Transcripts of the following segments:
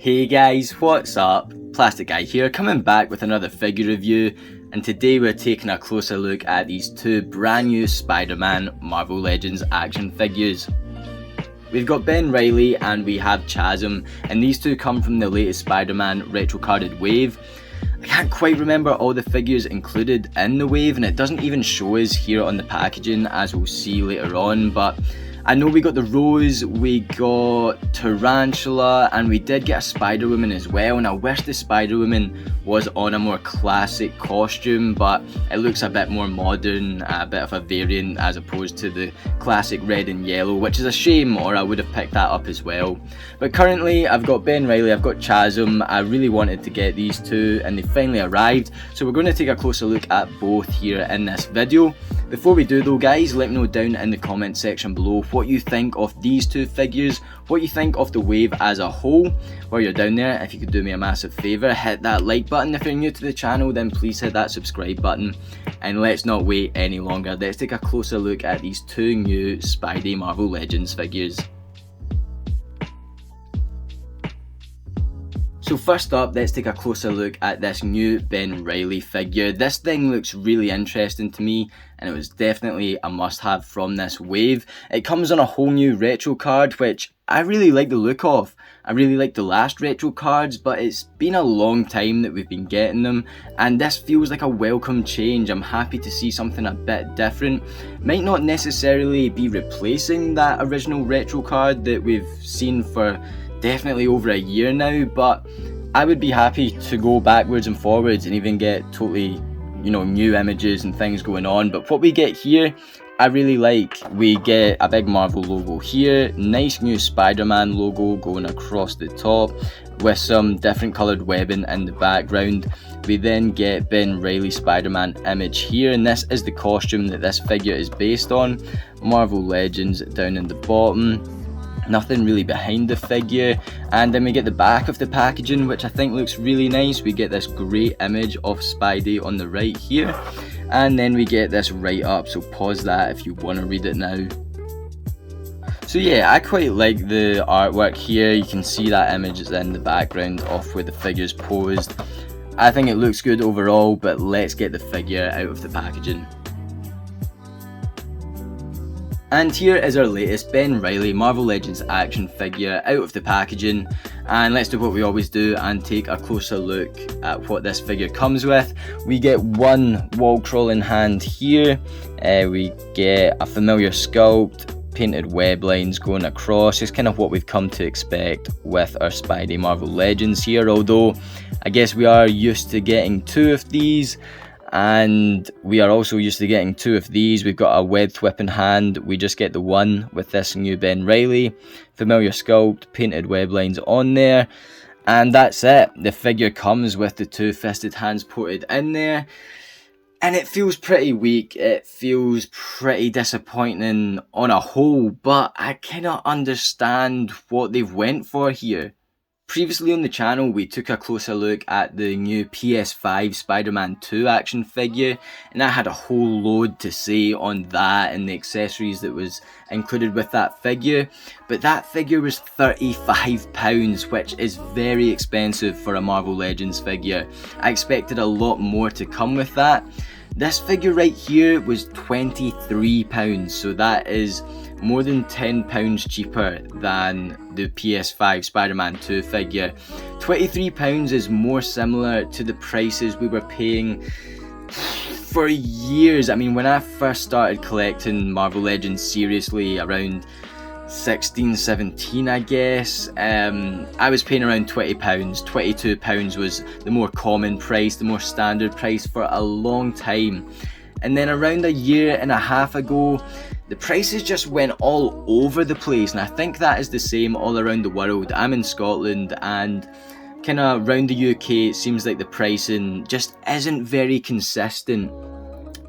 Hey guys, what's up? Plastic Guy here, coming back with another figure review, and today we're taking a closer look at these two brand new Spider-Man Marvel Legends action figures. We've got Ben Reilly and we have Chasm, and these two come from the latest Spider-Man retro carded wave. I can't quite remember all the figures included in the wave, and it doesn't even show us here on the packaging, as we'll see later on, but I know we got the Rose, we got Tarantula, and we did get a Spider-Woman as well, and I wish the Spider-Woman was on a more classic costume, but it looks a bit more modern, a bit of a variant as opposed to the classic red and yellow, which is a shame, or I would have picked that up as well. But currently I've got Ben Reilly, I've got Chasm. I really wanted to get these two and they finally arrived, so we're going to take a closer look at both here in this video. Before we do though guys, let me know down in the comment section below what you think of these two figures, what you think of the wave as a whole. While you're down there, if you could do me a massive favour, hit that like button. If you're new to the channel, then please hit that subscribe button. And let's not wait any longer, let's take a closer look at these two new Spidey Marvel Legends figures. So first up, let's take a closer look at this new Ben Reilly figure. This thing looks really interesting to me, and it was definitely a must-have from this wave. It comes on a whole new retro card, which I really like the look of. I really like the last retro cards, but it's been a long time that we've been getting them, and this feels like a welcome change. I'm happy to see something a bit different. Might not necessarily be replacing that original retro card that we've seen for definitely over a year now, but I would be happy to go backwards and forwards and even get totally, new images and things going on. But what we get here, I really like. We get a big Marvel logo here, nice new Spider-Man logo going across the top with some different coloured webbing in the background. We then get Ben Reilly Spider-Man image here, and this is the costume that this figure is based on. Marvel Legends down in the bottom. Nothing really behind the figure, and then we get the back of the packaging, which I think looks really nice. We get this great image of Spidey on the right here, and then we get this right up, so pause that if you want to read it now. So yeah, I quite like the artwork here. You can see that image is in the background of where the figure's posed. I think it looks good overall, but let's get the figure out of the packaging. And here is our latest Ben Reilly Marvel Legends action figure out of the packaging, and let's do what we always do and take a closer look at what this figure comes with. We get one wall crawling hand here, we get a familiar sculpt, painted web lines going across. It's kind of what we've come to expect with our Spidey Marvel Legends here, although I guess we are used to getting two of these. And we are also used to getting two of these. We've got a webbed whipping hand. We just get the one with this new Ben Reilly. Familiar sculpt, painted web lines on there. And that's it. The figure comes with the two-fisted hands ported in there. And it feels pretty weak. It feels pretty disappointing on a whole. But I cannot understand what they've went for here. Previously on the channel, we took a closer look at the new PS5 Spider-Man 2 action figure, and I had a whole load to say on that and the accessories that was included with that figure. But that figure was £35, which is very expensive for a Marvel Legends figure. I expected a lot more to come with that. This figure right here was £23, so that is more than £10 cheaper than the PS5 Spider-Man 2 figure. £23 is more similar to the prices we were paying for years. I mean, when I first started collecting Marvel Legends seriously around 16, 17 I guess, I was paying around £20. £22 was the more common price, the more standard price for a long time. And then around a year and a half ago, the prices just went all over the place, and I think that is the same all around the world. I'm in Scotland, and kind of around the UK it seems like the pricing just isn't very consistent.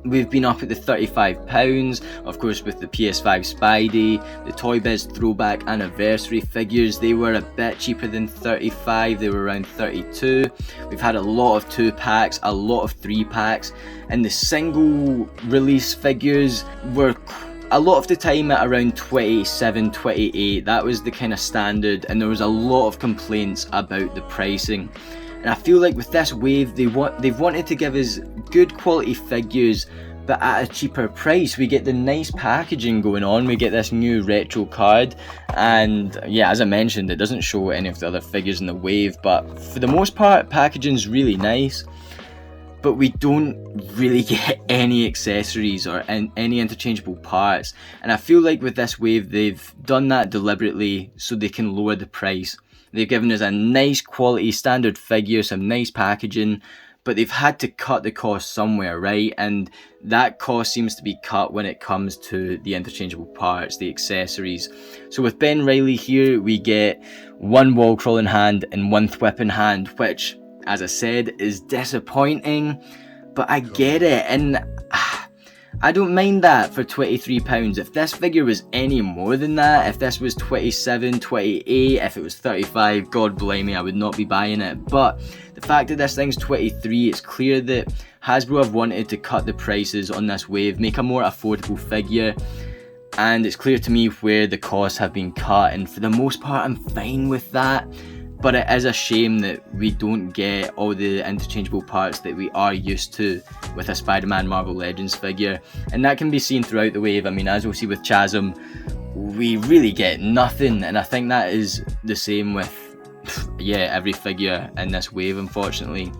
We've been up at the £35, of course with the PS5 Spidey, the Toy Biz throwback anniversary figures, they were a bit cheaper than £35, they were around £32. We've had a lot of 2-packs, a lot of 3-packs, and the single release figures were a lot of the time at around 27, 28, that was the kind of standard, and there was a lot of complaints about the pricing. And I feel like with this wave, they've wanted to give us good quality figures, but at a cheaper price. We get the nice packaging going on, we get this new retro card, and yeah, as I mentioned, it doesn't show any of the other figures in the wave, but for the most part, packaging's really nice. But we don't really get any accessories or any interchangeable parts, and I feel like with this wave they've done that deliberately so they can lower the price. They've given us a nice quality standard figure, some nice packaging, but they've had to cut the cost somewhere, right? And that cost seems to be cut when it comes to the interchangeable parts, the accessories. So with Ben Reilly here, we get one wall crawling hand and one thwipping hand, which, as I said, is disappointing, but I get it, and I don't mind that for £23. If this figure was any more than that, if this was 27, 28, if it was 35, God blame me, I would not be buying it. But the fact that this thing's 23, it's clear that Hasbro have wanted to cut the prices on this wave, make a more affordable figure, and it's clear to me where the costs have been cut, and for the most part I'm fine with that. But it is a shame that we don't get all the interchangeable parts that we are used to with a Spider-Man Marvel Legends figure. And that can be seen throughout the wave. I mean, as we'll see with Chasm, we really get nothing. And I think that is the same with, yeah, every figure in this wave, unfortunately.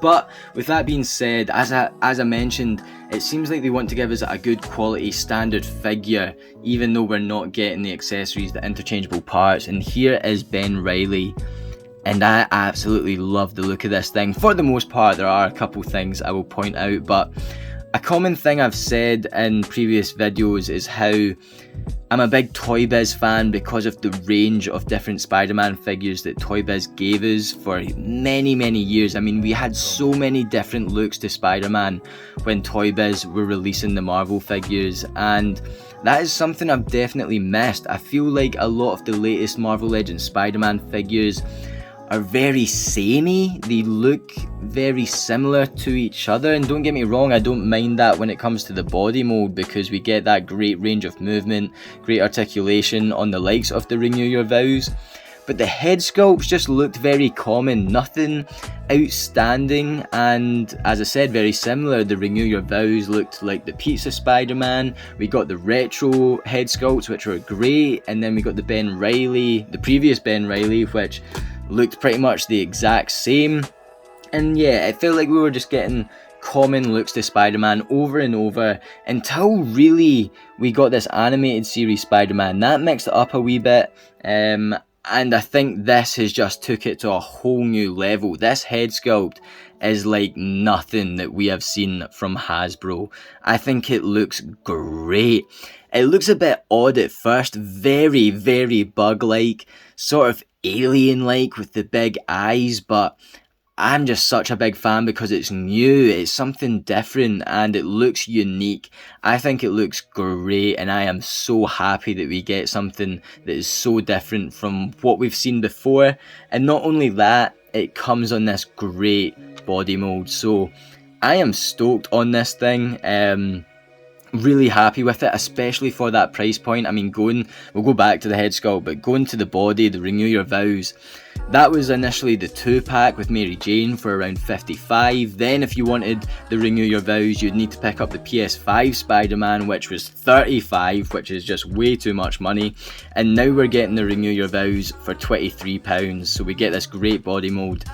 But with that being said, as I mentioned, it seems like they want to give us a good quality standard figure, even though we're not getting the accessories, the interchangeable parts. And here is Ben Reilly, and I absolutely love the look of this thing. For the most part, there are a couple things I will point out, but a common thing I've said in previous videos is how I'm a big Toy Biz fan because of the range of different Spider-Man figures that Toy Biz gave us for many years. I mean, we had so many different looks to Spider-Man when Toy Biz were releasing the Marvel figures, and that is something I've definitely missed. I feel like a lot of the latest Marvel Legends Spider-Man figures are very samey. They look very similar to each other, and don't get me wrong, I don't mind that when it comes to the body mold, because we get that great range of movement, great articulation on the likes of the Renew Your Vows. But the head sculpts just looked very common, nothing outstanding, and as I said, very similar. The Renew Your Vows looked like the Pizza Spider-Man, we got the retro head sculpts which were great, and then we got the Ben Reilly, the previous Ben Reilly, which looked pretty much the exact same. And yeah, it felt like we were just getting common looks to Spider-Man over and over until really we got this animated series Spider-Man. That mixed it up a wee bit, and I think this has just took it to a whole new level. This head sculpt is like nothing that we have seen from Hasbro. I think it looks great. It looks a bit odd at first, very bug-like, sort of alien-like with the big eyes, but I'm just such a big fan because it's new, it's something different, and it looks unique. I think it looks great, and I am so happy that we get something that is so different from what we've seen before. And not only that, it comes on this great body mold, so I am stoked on this thing. Really happy with it, especially for that price point. I mean, we'll go back to the head sculpt, but going to the body, the Renew Your Vows, that was initially the 2-pack with Mary Jane for around 55. Then if you wanted the Renew Your Vows, you'd need to pick up the PS5 Spider-Man, which was 35, which is just way too much money. And now we're getting the Renew Your Vows for £23, so we get this great body mold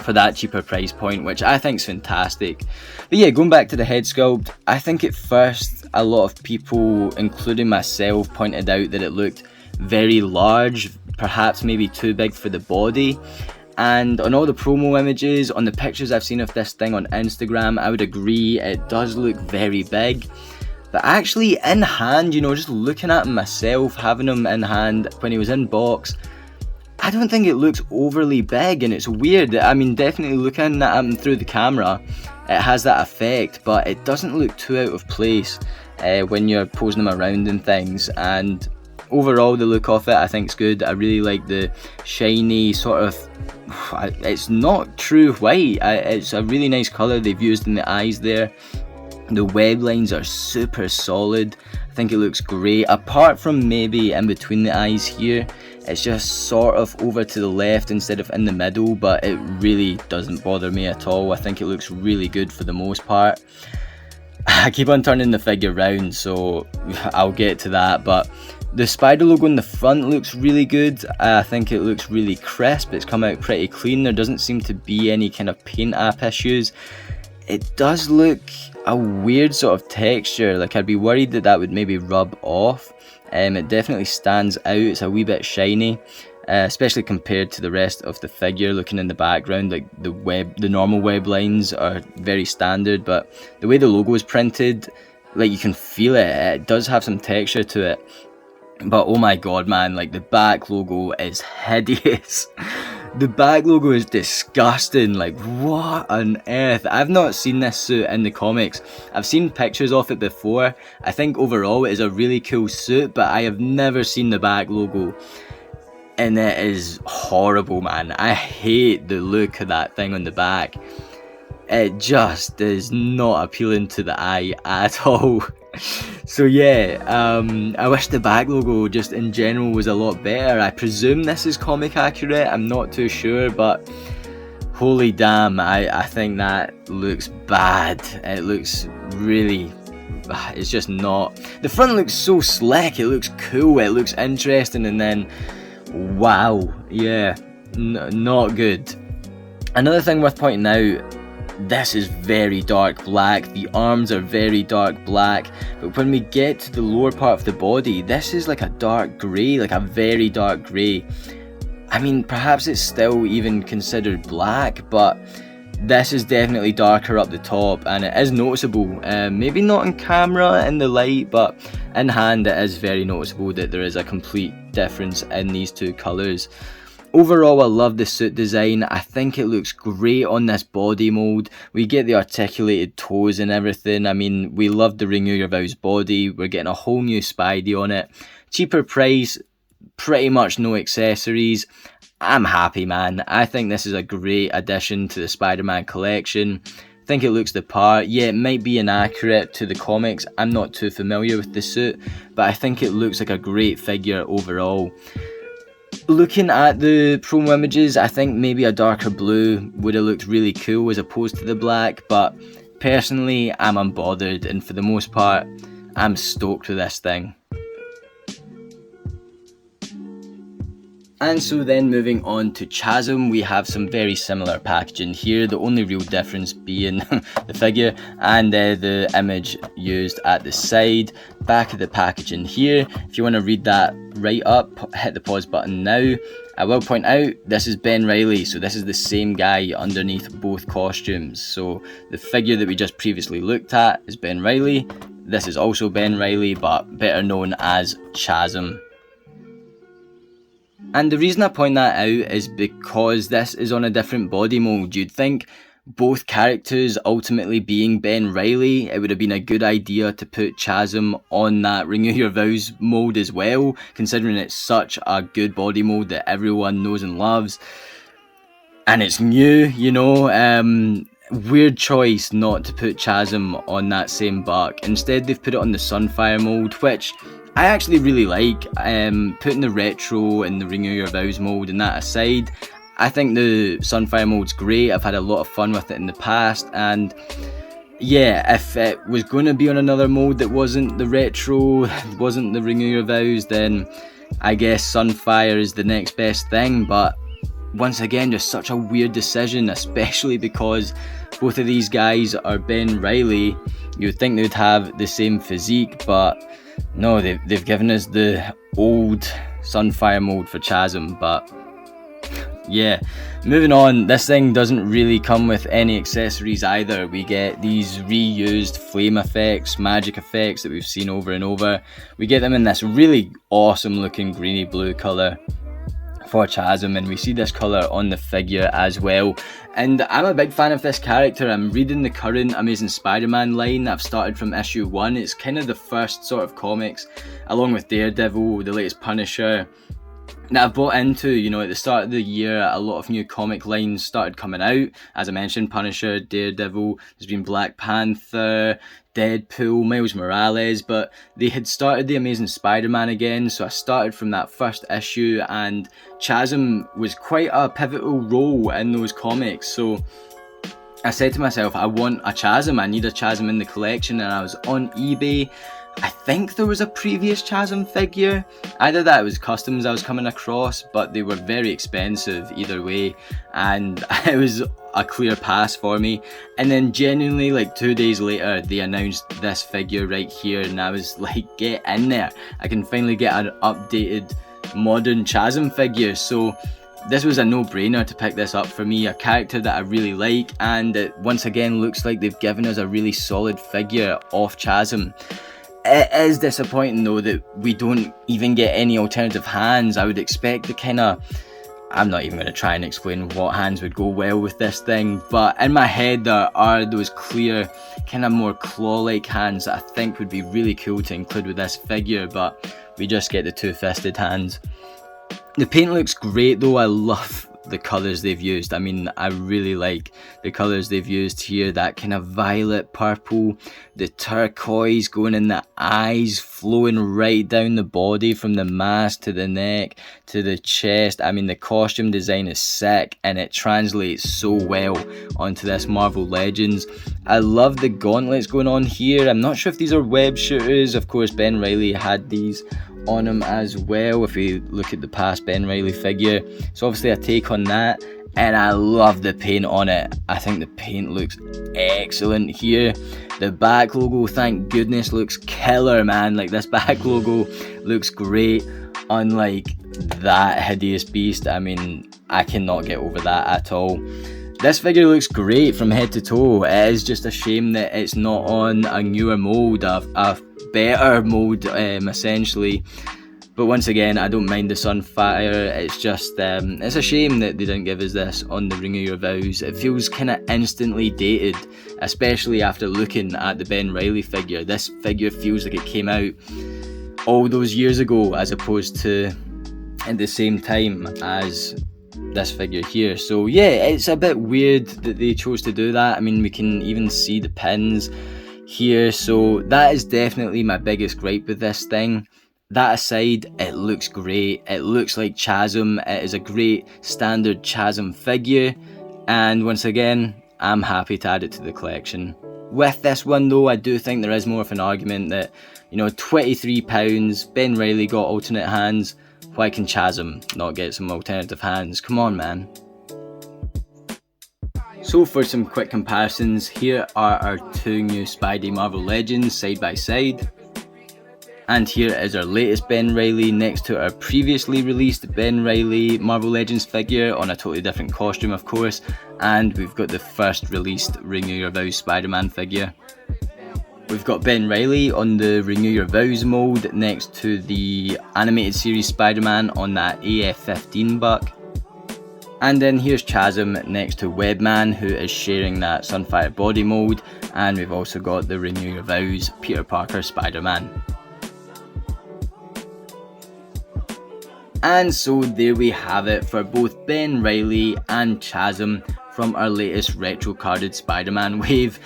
for that cheaper price point, which I think is fantastic. But yeah, going back to the head sculpt, I think at first a lot of people, including myself, pointed out that it looked very large, perhaps maybe too big for the body. And on all the promo images, on the pictures I've seen of this thing on Instagram, I would agree it does look very big. But actually in hand, you know, just looking at him myself, having him in hand when he was in box, I don't think it looks overly big, and it's weird. I mean, definitely looking at him through the camera, it has that effect, but it doesn't look too out of place when you're posing him around and things. And overall, the look of it, I think is good. I really like the shiny sort of, it's not true white, it's a really nice colour they've used in the eyes there. The web lines are super solid. I I think it looks great, apart from maybe in between the eyes here. It's just sort of over to the left instead of in the middle, but it really doesn't bother me at all. I think it looks really good for the most part. I keep on turning the figure round, so I'll get to that, but the spider logo in the front looks really good. I think it looks really crisp. It's come out pretty clean. There doesn't seem to be any kind of paint app issues. It does look a weird sort of texture, like I'd be worried that that would maybe rub off. It definitely stands out. It's a wee bit shiny, especially compared to the rest of the figure. Looking in the background, like the normal web lines are very standard, but the way the logo is printed, like you can feel it. It does have some texture to it. But oh my god, man, like the back logo is hideous. The back logo is disgusting. Like, what on earth? I've not seen this suit in the comics. I've seen pictures of it before. I think overall it is a really cool suit, but I have never seen the back logo. And it is horrible, man. I hate the look of that thing on the back. It just is not appealing to the eye at all. So yeah, I wish the back logo just in general was a lot better. I presume this is comic accurate, I'm not too sure, but holy damn, I think that looks bad. It looks really, it's just not. The front looks so slick, it looks cool, it looks interesting, and then wow, yeah, not good. Another thing worth pointing out, this is very dark black, the arms are very dark black, but when we get to the lower part of the body, this is like a dark grey, like a very dark grey. I mean, perhaps it's still even considered black, but this is definitely darker up the top, and it is noticeable. Maybe not in camera, in the light, but in hand it is very noticeable that there is a complete difference in these two colours. Overall, I love the suit design. I think it looks great on this body mold. We get the articulated toes and everything. I mean, we love the Renew Your Vows body. We're getting a whole new Spidey on it. Cheaper price, pretty much no accessories. I'm happy, man. I think this is a great addition to the Spider-Man collection. I think it looks the part. Yeah, it might be inaccurate to the comics. I'm not too familiar with the suit, but I think it looks like a great figure overall. Looking at the promo images, I think maybe a darker blue would have looked really cool as opposed to the black, but personally, I'm unbothered, and for the most part, I'm stoked with this thing. And so then moving on to Chasm, we have some very similar packaging here, the only real difference being the figure and the image used at the side. Back of the packaging here, if you want to read that right up, hit the pause button now. I will point out, this is Ben Reilly, so this is the same guy underneath both costumes. So the figure that we just previously looked at is Ben Reilly, this is also Ben Reilly, but better known as Chasm. And the reason I point that out is because this is on a different body mold. You'd think both characters ultimately being Ben Reilly, it would have been a good idea to put Chasm on that Renew Your Vows mold as well, considering it's such a good body mold that everyone knows and loves. And it's new, you know, weird choice not to put Chasm on that same buck. Instead they've put it on the Sunfire mold, which I actually really like. Putting the retro and the Renew Your Vows mold and that aside, I think the Sunfire mold's great. I've had a lot of fun with it in the past, and yeah, if it was going to be on another mold that wasn't the retro, wasn't the Renew Your Vows, then I guess Sunfire is the next best thing. But once again, just such a weird decision, especially because both of these guys are Ben Reilly. You would think they'd have the same physique, but no, they've given us the old Sunfire mold for Chasm. But yeah, moving on, this thing doesn't really come with any accessories either. We get these reused flame effects, magic effects that we've seen over and over. We get them in this really awesome looking greeny blue colour for Chasm, and we see this colour on the figure as well. And I'm a big fan of this character. I'm reading the current Amazing Spider-Man line that I've started from issue 1. It's kind of the first sort of comics, along with Daredevil, the latest Punisher, that I've bought into. You know, at the start of the year, a lot of new comic lines started coming out. As I mentioned, Punisher, Daredevil, there's been Black Panther, Deadpool, Miles Morales, but they had started the Amazing Spider-Man again, so I started from that first issue, and Chasm was quite a pivotal role in those comics, so I said to myself, I want a Chasm, I need a Chasm in the collection, and I was on eBay. I think there was a previous Chasm figure, either that it was customs I was coming across, but they were very expensive either way, and it was a clear pass for me. And then genuinely, like 2 days later, they announced this figure right here, and I was like, get in there, I can finally get an updated modern Chasm figure. So this was a no-brainer to pick this up for me, a character that I really like, and it once again looks like they've given us a really solid figure of Chasm. It is disappointing though that we don't even get any alternative hands. I would expect the kind of, I'm not even going to try and explain what hands would go well with this thing, but in my head there are those clear, kind of more claw-like hands that I think would be really cool to include with this figure, but we just get the two-fisted hands. The paint looks great though, I love the colours they've used. I mean, I really like the colours they've used here, that kind of violet purple, the turquoise going in the eyes, flowing right down the body from the mask to the neck to the chest. I mean, the costume design is sick and it translates so well onto this Marvel Legends. I love the gauntlets going on here. I'm not sure if these are web shooters. Of course, Ben Reilly had these on him as well, if we look at the past Ben Reilly figure. So obviously a take on that, and I love the paint on it. I think the paint looks excellent here. The back logo, thank goodness, looks killer, man. Like, this back logo looks great, unlike that hideous beast. I mean, I cannot get over that at all. This figure looks great from head to toe. It is just a shame that it's not on a newer mold, a better mold essentially. But once again, I don't mind the Sunfire. It's just, it's a shame that they didn't give us this on the Renew Your Vows. It feels kind of instantly dated, especially after looking at the Ben Reilly figure. This figure feels like it came out all those years ago, as opposed to at the same time as this figure here. So yeah, it's a bit weird that they chose to do that. I mean, we can even see the pins here, so that is definitely my biggest gripe with this thing. That aside, it looks great. It looks like Chasm. It is a great standard Chasm figure, and once again, I'm happy to add it to the collection. With this one though, I do think there is more of an argument that, you know, £23, Ben Reilly got alternate hands. Why can Chasm not get some alternative hands? Come on, man. So for some quick comparisons, here are our two new Spidey Marvel Legends side by side. And here is our latest Ben Reilly next to our previously released Ben Reilly Marvel Legends figure on a totally different costume, of course. And we've got the first released Renew Your Vows Spider-Man figure. We've got Ben Reilly on the Renew Your Vows mold next to the animated series Spider-Man on that AF-15 buck. And then here's Chasm next to Webman, who is sharing that Sunfire body mold. And we've also got the Renew Your Vows Peter Parker Spider-Man. And so there we have it for both Ben Reilly and Chasm from our latest retro carded Spider-Man wave.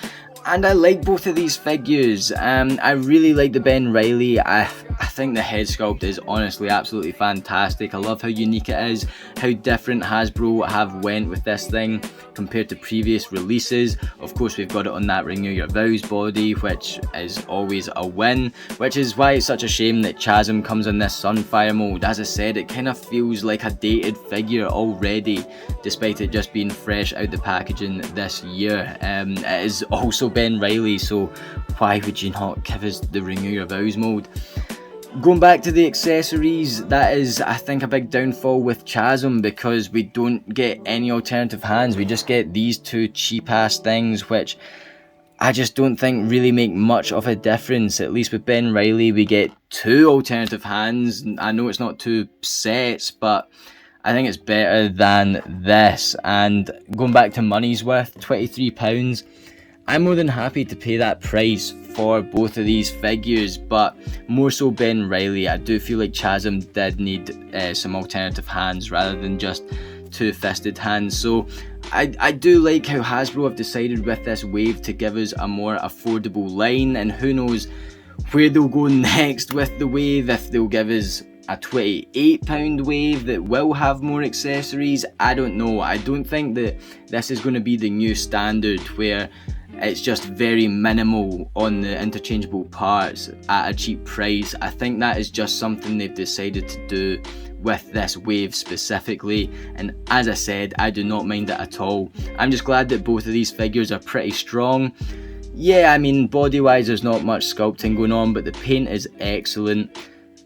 And I like both of these figures. I really like the Ben Reilly. I think the head sculpt is honestly absolutely fantastic. I love how unique it is, how different Hasbro have went with this thing compared to previous releases. Of course, we've got it on that Renew Your Vows body, which is always a win, which is why it's such a shame that Chasm comes in this Sunfire mold. As I said, it kind of feels like a dated figure already, despite it just being fresh out the packaging this year. It is also Ben Reilly, so why would you not give us the Renew Your Vows mold? Going back to the accessories, that is, I think, a big downfall with Chasm, because we don't get any alternative hands. We just get these two cheap ass things, which I just don't think really make much of a difference. At least with Ben Reilly, we get two alternative hands. I know it's not two sets, but I think it's better than this. And going back to money's worth, £23, I'm more than happy to pay that price for both of these figures, but more so Ben Reilly. I do feel like Chasm did need some alternative hands rather than just two-fisted hands. So I do like how Hasbro have decided with this wave to give us a more affordable line, and who knows where they'll go next with the wave, if they'll give us a £28 wave that will have more accessories. I don't know. I don't think that this is going to be the new standard where it's just very minimal on the interchangeable parts at a cheap price. I think that is just something they've decided to do with this wave specifically, and as I said, I do not mind it at all. I'm just glad that both of these figures are pretty strong. Yeah, I mean, body wise there's not much sculpting going on, but the paint is excellent.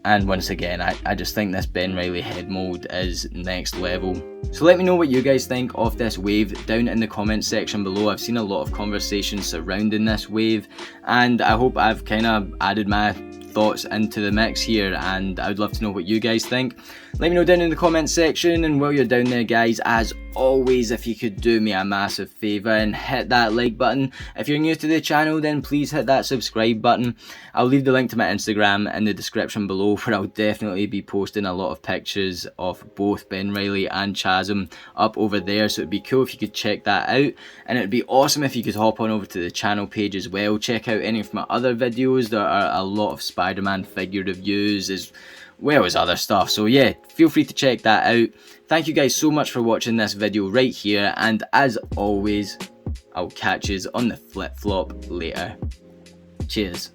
And once again, I just think this Ben Reilly head mold is next level. So let me know what you guys think of this wave down in the comments section below. I've seen a lot of conversations surrounding this wave, and I hope I've kind of added my thoughts into the mix here, and I would love to know what you guys think. Let me know down in the comments section, and while you're down there guys, as always, if you could do me a massive favour and hit that like button. If you're new to the channel, then please hit that subscribe button. I'll leave the link to my Instagram in the description below, where I'll definitely be posting a lot of pictures of both Ben Reilly and Chasm up over there, so it'd be cool if you could check that out, and it'd be awesome if you could hop on over to the channel page as well, check out any of my other videos. There are a lot of SpiderMan figure reviews as well as other stuff, so yeah, feel free to check that out. Thank you guys so much for watching this video right here, and as always, I'll catch you on the flip flop later. Cheers.